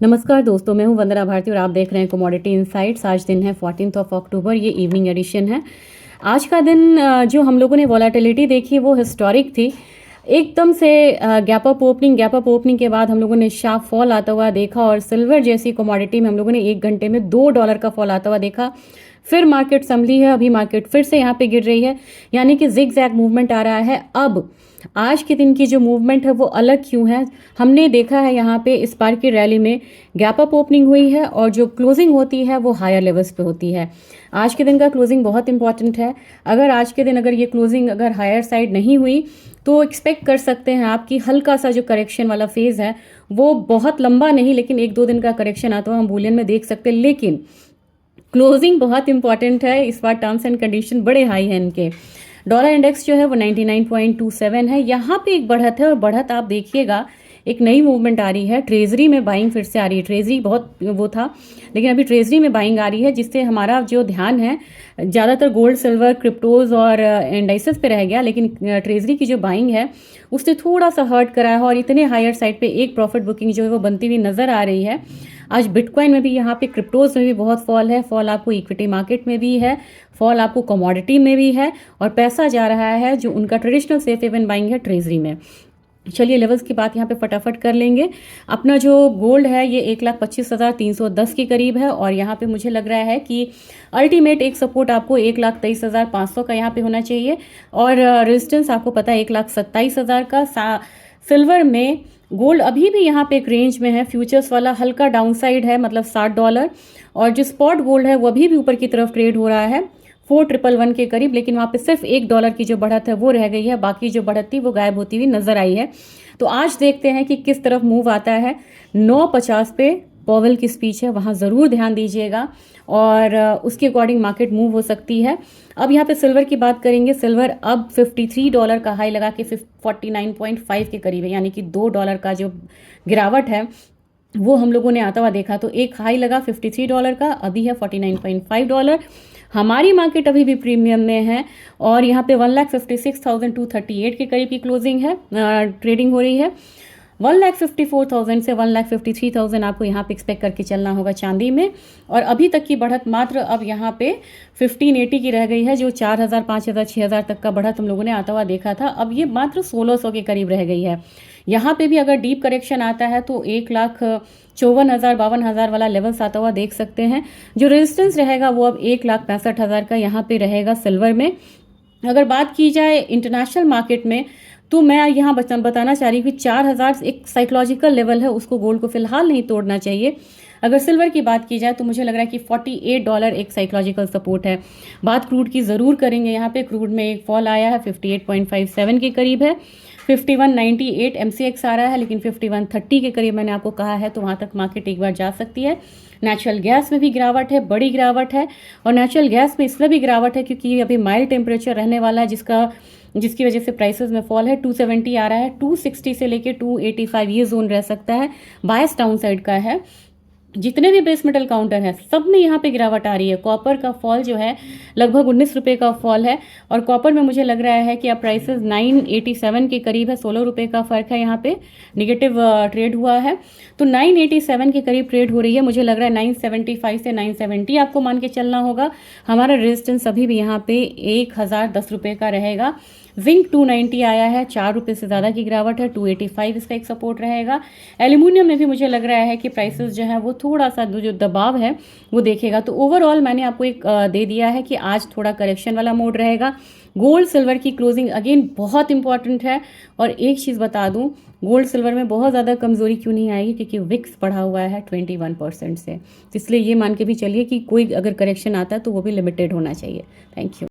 नमस्कार दोस्तों, मैं हूं वंदना भारती और आप देख रहे हैं कमोडिटी इनसाइट्स। आज दिन है 14 अक्टूबर, ये इवनिंग एडिशन है। आज का दिन जो हम लोगों ने वॉलेटिलिटी देखी वो हिस्टोरिक थी। एकदम से गैप अप ओपनिंग के बाद हम लोगों ने शार्प फॉल आता हुआ देखा और सिल्वर जैसी कमोडिटी में हम लोगों ने 1 घंटे में $2 का फॉल आता हुआ देखा। फिर मार्केट संभली है, अभी मार्केट फिर से यहाँ पे गिर रही है, यानी कि जिग जैग मूवमेंट आ रहा है। अब आज के दिन की जो मूवमेंट है वो अलग क्यों है? हमने देखा है यहाँ पे इस बार की रैली में गैप अप ओपनिंग हुई है और जो क्लोजिंग होती है वो हायर लेवल्स पे होती है। आज के दिन का क्लोजिंग बहुत इंपॉर्टेंट है। अगर आज के दिन अगर ये क्लोजिंग अगर हायर साइड नहीं हुई तो एक्सपेक्ट कर सकते हैं आपकी हल्का सा जो करेक्शन वाला फेज है वो बहुत लंबा नहीं, लेकिन 1-2 दिन का करेक्शन आता हुआ हम बुलियन में देख सकते हैं। लेकिन क्लोजिंग बहुत इंपॉर्टेंट है। इस बार टर्म्स एंड कंडीशन बड़े हाई हैं इनके। डॉलर इंडेक्स जो है वो 99.27 है। यहाँ पे एक बढ़त है और बढ़त आप देखिएगा, एक नई मूवमेंट आ रही है। ट्रेजरी में बाइंग फिर से आ रही है। ट्रेजरी बहुत वो था, लेकिन अभी ट्रेजरी में बाइंग आ रही है, जिससे हमारा जो ध्यान है ज़्यादातर गोल्ड, सिल्वर, क्रिप्टोज और इंडाइसेस पे रह गया। लेकिन ट्रेजरी की जो बाइंग है उसने थोड़ा सा हर्ट करा है और इतने हायर साइड पे एक प्रॉफिट बुकिंग जो है वो बनती हुई नजर आ रही है। आज बिटकॉइन में भी, यहाँ पे क्रिप्टोज में भी बहुत फॉल है। फॉल आपको इक्विटी मार्केट में भी है, फॉल आपको कमोडिटी में भी है और पैसा जा रहा है जो उनका ट्रेडिशनल सेफ हेवन बाइंग है ट्रेजरी में। चलिए लेवल्स की बात यहाँ पे फटाफट कर लेंगे। अपना जो गोल्ड है ये 1,25,310 के करीब है और यहाँ पे मुझे लग रहा है कि अल्टीमेट एक सपोर्ट आपको 1,23,500 का यहाँ पे होना चाहिए और रेजिस्टेंस आपको पता है 1,27,000 का। सिल्वर में गोल्ड अभी भी यहाँ पे एक रेंज में है। फ्यूचर्स वाला हल्का डाउनसाइड है, मतलब $60, और जो स्पॉट गोल्ड है वो अभी भी ऊपर की तरफ ट्रेड हो रहा है 4,111 के करीब। लेकिन वहाँ पे सिर्फ $1 की जो बढ़त है वो रह गई है, बाकी जो बढ़त थी वो गायब होती हुई नजर आई है। तो आज देखते हैं कि किस तरफ मूव आता है। 9:50 पे पॉवेल की स्पीच है, वहाँ ज़रूर ध्यान दीजिएगा और उसके अकॉर्डिंग मार्केट मूव हो सकती है। अब यहाँ पे सिल्वर की बात करेंगे। सिल्वर अब $53 का हाई लगा के 49.5 के करीब है, यानी कि $2 का जो गिरावट है वो हम लोगों ने आता हुआ देखा। तो एक हाई लगा $53 का, अभी है $49.5। हमारी मार्केट अभी भी प्रीमियम में है और यहाँ पे 1,56,238 के करीब की क्लोजिंग है, ट्रेडिंग हो रही है। 1,54,000 से 1,53,000 आपको यहाँ पे एक्सपेक्ट करके चलना होगा चांदी में। और अभी तक की बढ़त मात्र अब यहाँ पे 1580 की रह गई है, जो 4,000, 5,000, 6,000 तक का बढ़त हम लोगों ने आता हुआ देखा था। अब ये मात्र 1,600 के करीब रह गई है। यहाँ पे भी अगर डीप करेक्शन आता है तो 1,54,000, 52,000 वाला लेवल्स आता हुआ देख सकते हैं। जो रेजिस्टेंस रहेगा वो अब 1,65,000 का यहाँ पे रहेगा सिल्वर में। अगर बात की जाए इंटरनेशनल मार्केट में तो मैं यहाँ बताना चाह रही हूँ कि 4,000 एक साइकोलॉजिकल लेवल है, उसको गोल्ड को फिलहाल नहीं तोड़ना चाहिए। अगर सिल्वर की बात की जाए तो मुझे लग रहा है कि $48 एक साइकोलॉजिकल सपोर्ट है। बात क्रूड की ज़रूर करेंगे। यहाँ पे क्रूड में एक फॉल आया है, 58.57 के करीब है। 51.98 MCX आ रहा है, लेकिन 51.30 के करीब मैंने आपको कहा है, तो वहाँ तक मार्केट एक बार जा सकती है। नेचुरल गैस में भी गिरावट है, बड़ी गिरावट है। और नेचुरल गैस में इसलिए भी गिरावट है क्योंकि अभी माइल्ड टेम्परेचर रहने वाला है, जिसकी वजह से प्राइसेस में फॉल है। 270 आ रहा है, 260 से लेके 285 ये जोन रह सकता है, बायस डाउन साइड का है। जितने भी बेस मेटल काउंटर है सब में यहाँ पे गिरावट आ रही है। कॉपर का फॉल जो है लगभग ₹19 का फॉल है और कॉपर में मुझे लग रहा है कि अब प्राइसेस 987 के करीब है, ₹16 का फर्क है, यहाँ पे निगेटिव ट्रेड हुआ है। तो 987 के करीब ट्रेड हो रही है। मुझे लग रहा है 975 से 970 आपको मान के चलना होगा। हमारा रेजिस्टेंस अभी भी यहाँ पे ₹1,010 का रहेगा। जिंक 290 आया है, ₹4 से ज़्यादा की गिरावट है। 285 इसका एक सपोर्ट रहेगा। एल्यूमिनियम में भी मुझे लग रहा है कि प्राइसेस जो है वो थोड़ा सा जो दबाव है वो देखेगा। तो ओवरऑल मैंने आपको एक दे दिया है कि आज थोड़ा करेक्शन वाला मोड रहेगा। गोल्ड सिल्वर की क्लोजिंग अगेन बहुत इंपॉर्टेंट है। और एक चीज़ बता दूं, गोल्ड सिल्वर में बहुत ज़्यादा कमजोरी क्यों नहीं आएगी, क्योंकि विक्स बढ़ा हुआ है 21% से। इसलिए ये मान के भी चलिए कि कोई अगर करेक्शन आता है तो वो भी लिमिटेड होना चाहिए। Thank you.